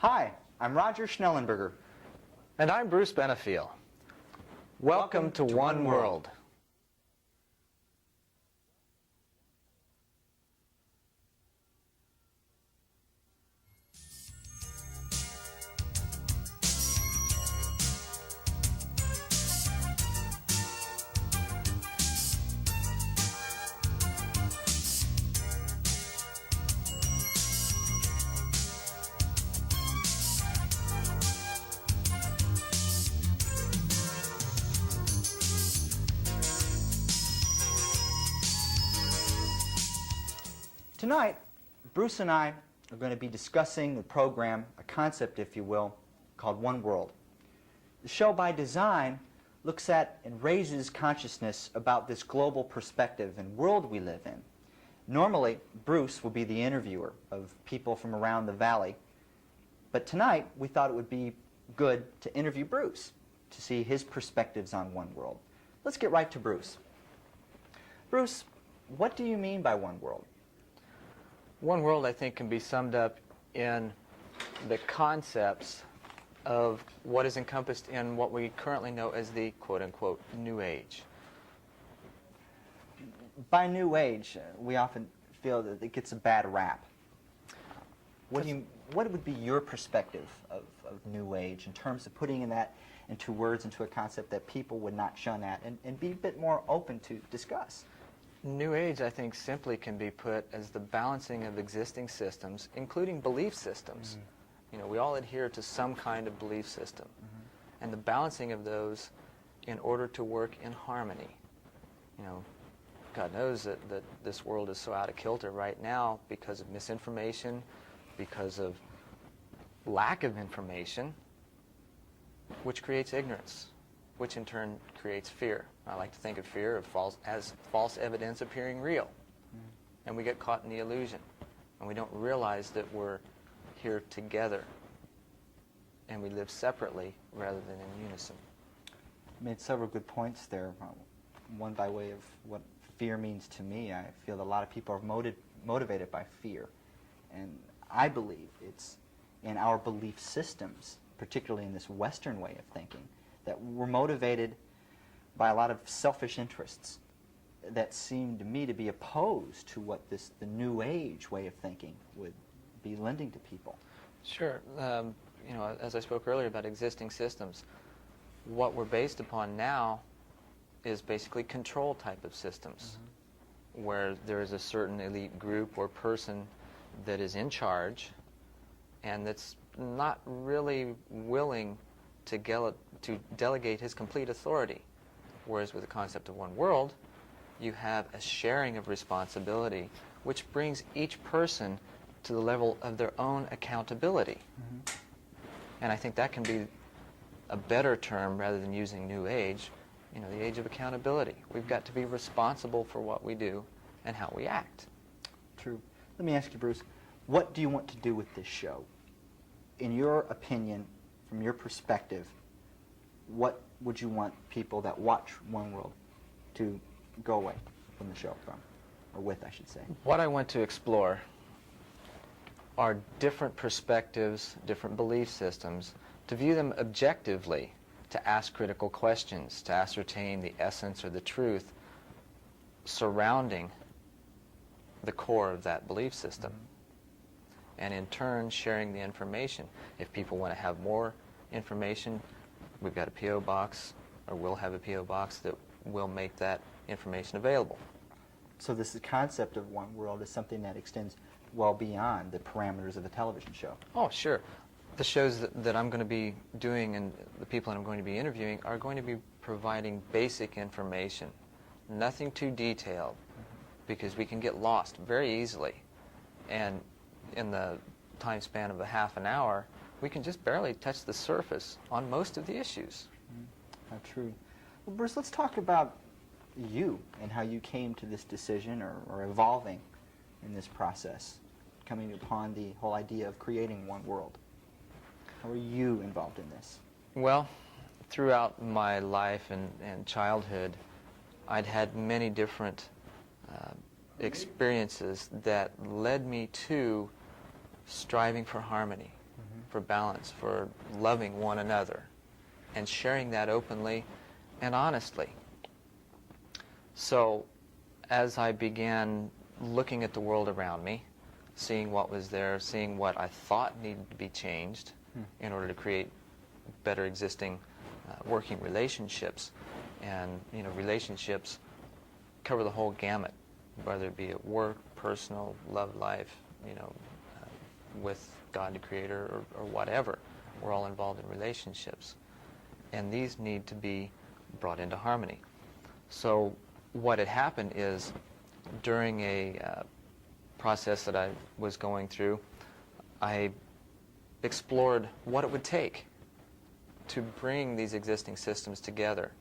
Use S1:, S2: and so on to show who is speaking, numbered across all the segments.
S1: Hi, I'm Roger Schnellenberger.
S2: And I'm Bruce Benefiel. Welcome to One World.
S1: Tonight, Bruce and I are going to be discussing the program, a concept, if you will, called One World. The show, by design, looks at and raises consciousness about this global perspective and world we live in. Normally, Bruce will be the interviewer of people from around the valley, but tonight we thought it would be good to interview Bruce to see his perspectives on One World. Let's get right to Bruce. Bruce, what do you mean by One World?
S2: One World, I think, can be summed up in the concepts of what is encompassed in what we currently know as the quote-unquote New Age.
S1: By New Age, we often feel that it gets a bad rap. What would be your perspective of New Age in terms of putting that into words, into a concept that people would not shun at and be a bit more open to discuss?
S2: New Age, I think, simply can be put as the balancing of existing systems, including belief systems. Mm-hmm. You know, we all adhere to some kind of belief system. Mm-hmm. And the balancing of those in order to work in harmony. You know, God knows that this world is so out of kilter right now because of misinformation, because of lack of information, which creates ignorance, which in turn creates fear. I like to think of fear as false evidence appearing real. Mm-hmm. And we get caught in the illusion. And we don't realize that we're here together. And we live separately rather than in unison.
S1: You made several good points there. One by way of what fear means to me. I feel that a lot of people are motivated by fear. And I believe it's in our belief systems, particularly in this Western way of thinking, that we're motivated by a lot of selfish interests that seem to me to be opposed to what the New Age way of thinking would be lending to people.
S2: Sure. You know, as I spoke earlier about existing systems, what we're based upon now is basically control type of systems, mm-hmm. where there is a certain elite group or person that is in charge and that's not really willing to delegate his complete authority. Whereas with the concept of One World, you have a sharing of responsibility, which brings each person to the level of their own accountability. Mm-hmm. And I think that can be a better term rather than using New Age, you know, the age of accountability. We've got to be responsible for what we do and how we act.
S1: True. Let me ask you, Bruce, what do you want to do with this show? In your opinion, from your perspective, what would you want people that watch One World to go away from the show from, or with, I should say?
S2: What I want to explore are different perspectives, different belief systems, to view them objectively, to ask critical questions, to ascertain the essence or the truth surrounding the core of that belief system. Mm-hmm. And in turn, sharing the information. If people want to have more information, we've got a P.O. box, or we'll have a P.O. box that will make that information available.
S1: So this concept of One World is something that extends well beyond the parameters of a television show.
S2: Oh, sure. The shows that I'm going to be doing and the people that I'm going to be interviewing are going to be providing basic information, nothing too detailed, because we can get lost very easily. And in the time span of a half an hour, we can just barely touch the surface on most of the issues.
S1: How true. Well, Bruce, let's talk about you and how you came to this decision or evolving in this process, coming upon the whole idea of creating One World. How are you involved in this?
S2: Well, throughout my life and childhood, I'd had many different experiences that led me to striving for harmony, for balance, for loving one another, and sharing that openly and honestly. So as I began looking at the world around me, seeing what was there, seeing what I thought needed to be changed in order to create better existing working relationships, and relationships cover the whole gamut, whether it be at work, personal, love life, with God the Creator or whatever. We're all involved in relationships, and these need to be brought into harmony. So what had happened is, during a process that I was going through, I explored what it would take to bring these existing systems together,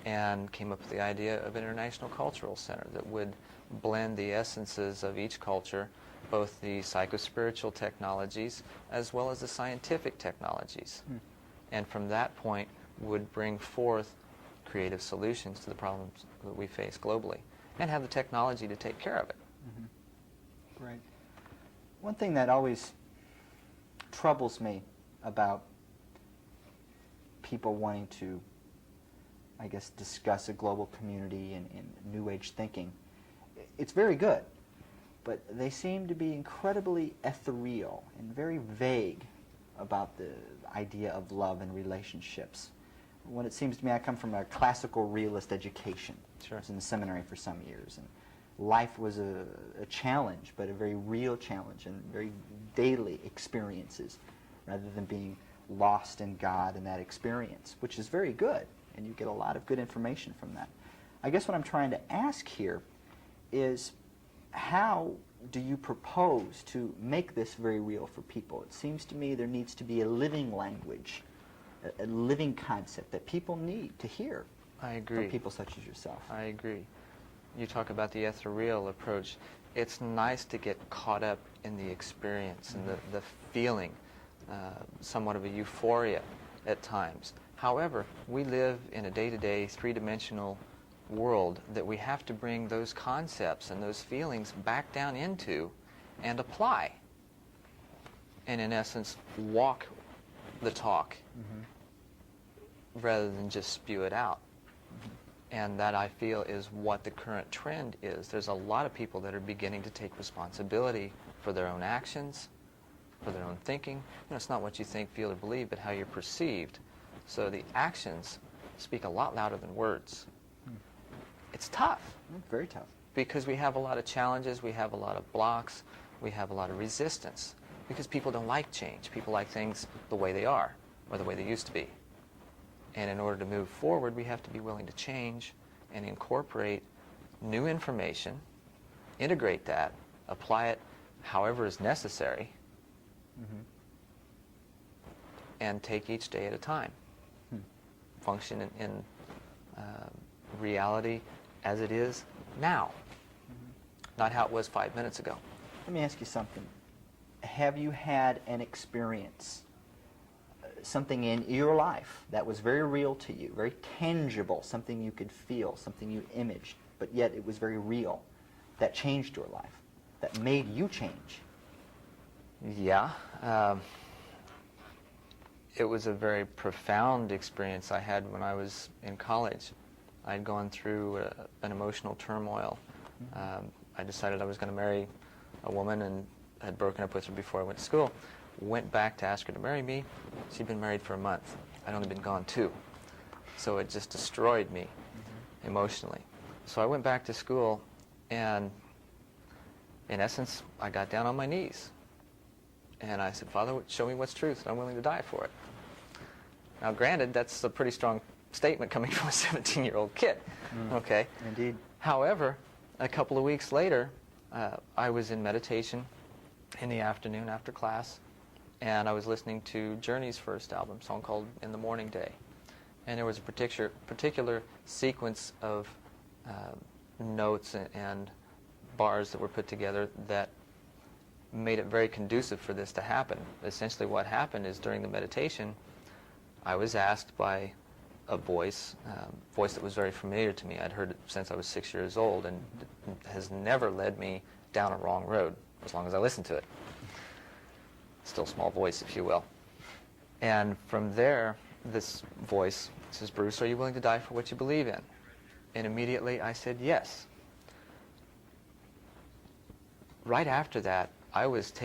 S2: and came up with the idea of an international cultural center that would blend the essences of each culture, both the psychospiritual technologies as well as the scientific technologies. And from that point would bring forth creative solutions to the problems that we face globally, and have the technology to take care of it.
S1: Right. One thing that always troubles me about people wanting to, I guess, discuss a global community and New Age thinking, it's very good, but they seem to be incredibly ethereal and very vague about the idea of love and relationships. When it seems to me, I come from a classical realist education.
S2: Sure.
S1: I was in the seminary for some years, and life was a challenge, but a very real challenge, and very daily experiences, rather than being lost in God in that experience, which is very good, and you get a lot of good information from that. I guess what I'm trying to ask here is, how do you propose to make this very real for people? It seems to me there needs to be a living language, a living concept that people need to hear.
S2: I agree.
S1: From people such as yourself.
S2: I agree. You talk about the ethereal approach. It's nice to get caught up in the experience and the feeling, somewhat of a euphoria at times. However, we live in a day-to-day, three-dimensional world that we have to bring those concepts and those feelings back down into and apply. And in essence, walk the talk rather than just spew it out. And that, I feel, is what the current trend is. There's a lot of people that are beginning to take responsibility for their own actions, for their own thinking. It's not what you think, feel, or believe, but how you're perceived. So the actions speak a lot louder than words. It's tough.
S1: Very tough.
S2: Because we have a lot of challenges, we have a lot of blocks, we have a lot of resistance. Because people don't like change. People like things the way they are, or the way they used to be. And in order to move forward, we have to be willing to change and incorporate new information, integrate that, apply it however is necessary, and take each day at a time. Function in reality as it is now, not how it was 5 minutes ago.
S1: Let me ask you something. Have you had an experience, something in your life that was very real to you, very tangible, something you could feel, something you imaged, but yet it was very real, that changed your life, that made you change?
S2: Yeah. It was a very profound experience I had when I was in college. I'd gone through an emotional turmoil. I decided I was going to marry a woman and had broken up with her before I went to school. Went back to ask her to marry me. She'd been married for a month. I'd only been gone 2. So it just destroyed me emotionally. So I went back to school, and in essence, I got down on my knees. And I said, Father, show me what's truth, and I'm willing to die for it. Now, granted, that's a pretty strong statement coming from a 17-year-old kid. Okay?
S1: Indeed.
S2: However, a couple of weeks later, I was in meditation in the afternoon after class, and I was listening to Journey's first album, a song called In the Morning Day. And there was a particular sequence of notes and bars that were put together that made it very conducive for this to happen. Essentially what happened is, during the meditation, I was asked by a voice that was very familiar to me. I'd heard it since I was 6 years old, and has never led me down a wrong road, as long as I listened to it. still small voice, if you will. And from there, this voice says, Bruce, are you willing to die for what you believe in? And immediately I said yes. Right after that, I was taken